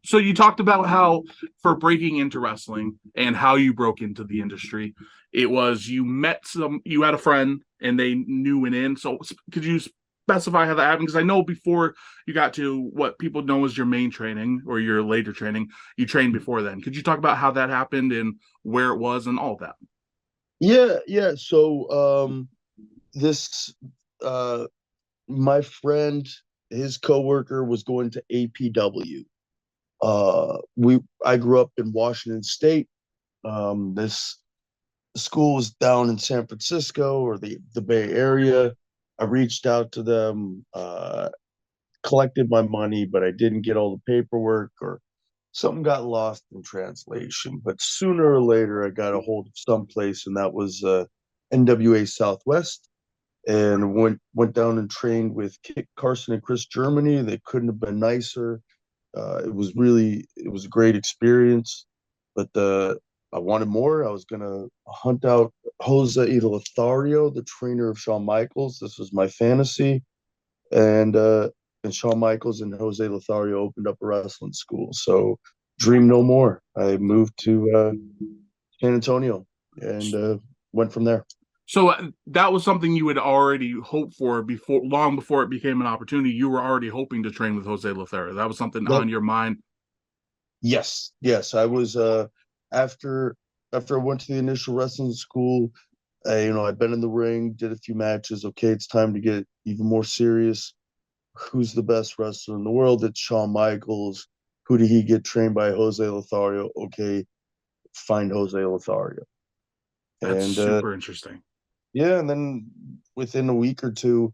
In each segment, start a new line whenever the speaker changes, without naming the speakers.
So you talked about how for breaking into wrestling and how you broke into the industry, it was you had a friend and they knew and in. So could you specify how that happened? Because I know before you got to what people know as your main training or your later training, you trained before then. Could you talk about how that happened and where it was and all of that?
Yeah. So this uh my friend, his coworker was going to APW. I grew up in Washington State. This school was down in San Francisco or the Bay Area. I reached out to them, collected my money, but I didn't get all the paperwork or something got lost in translation. But sooner or later, I got a hold of someplace, and that was NWA Southwest, and went down and trained with Kit Carson and Chris Germany. They couldn't have been nicer. It was a great experience, but I wanted more. I was gonna hunt out Jose Lothario, the trainer of Shawn Michaels. This was my fantasy, and uh, and Shawn Michaels and Jose Lothario opened up a wrestling school. So dream no more. I moved to San Antonio and went from there.
So that was something you had already hoped for before, long before it became an opportunity. You were already hoping to train with Jose Lothario. That was something
That
on your mind.
yes. I was after I went to the initial wrestling school. I'd been in the ring, did a few matches. Okay, it's time to get even more serious. Who's the best wrestler in the world? It's Shawn Michaels. Who did he get trained by? Jose Lothario. Okay, find Jose Lothario.
That's
And
super interesting.
yeah, and then within a week or two,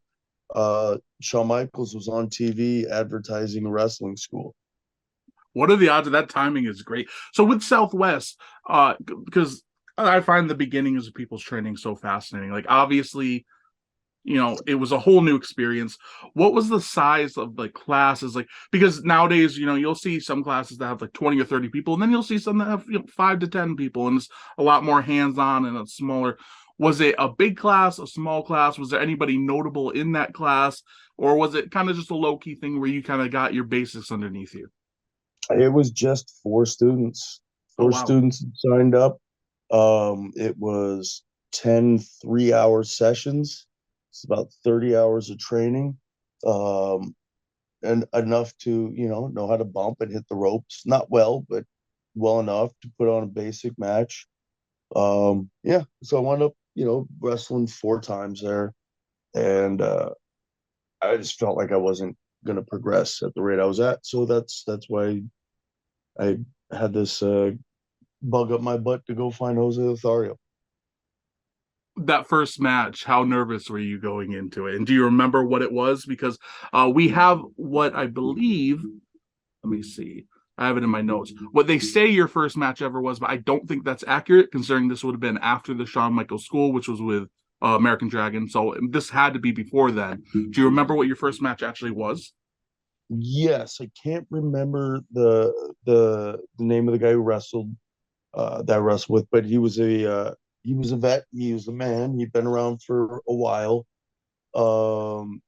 Shawn Michaels was on TV advertising a wrestling school.
What are the odds of that? Timing is great. So with Southwest, because I find the beginnings of people's training so fascinating. Like obviously, it was a whole new experience. What was the size of like classes? Like because nowadays, you'll see some classes that have like 20 or 30 people, and then you'll see some that have 5 to 10 people, and it's a lot more hands-on and it's smaller. Was it a big class, a small class? Was there anybody notable in that class? Or was it kind of just a low-key thing where you kind of got your basics underneath you?
It was just four students.
Oh
Four
wow.
students signed up. It was 10 3-hour sessions. It's about 30 hours of training. Um, and enough to, know how to bump and hit the ropes. Not well, but well enough to put on a basic match. Yeah, so I wound up, wrestling four times there. And I just felt like I wasn't going to progress at the rate I was at. So that's why I had this bug up my butt to go find Jose Lothario.
That first match, how nervous were you going into it? And do you remember what it was? Because we have what I believe, let me see. I have it in my notes. What they say your first match ever was, but I don't think that's accurate, considering this would have been after the Shawn Michaels school, which was with American Dragon. So this had to be before then. Do you remember what your first match actually was?
Yes, I can't remember the name of the guy who wrestled that I wrestled with, but he was a vet. He was a man. He'd been around for a while. Um,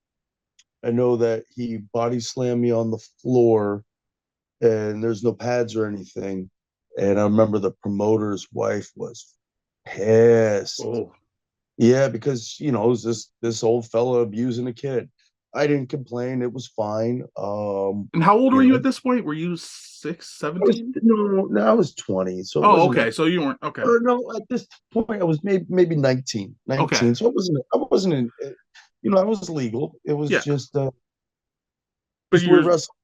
I know that he body slammed me on the floor, and there's no pads or anything. And I remember the promoter's wife was pissed.
Oh.
Yeah, because it was this old fella abusing a kid. I didn't complain. It was fine.
And how old
You
were you
know,
at this point? Were you six,
I was
17?
no, I was 20, so it
Oh,
wasn't that.
okay. So you weren't okay.
Or no, at this point I was maybe 19,
Okay.
19. So I wasn't in, I was legal. It was
Yeah. But
just weird
you're
wrestling.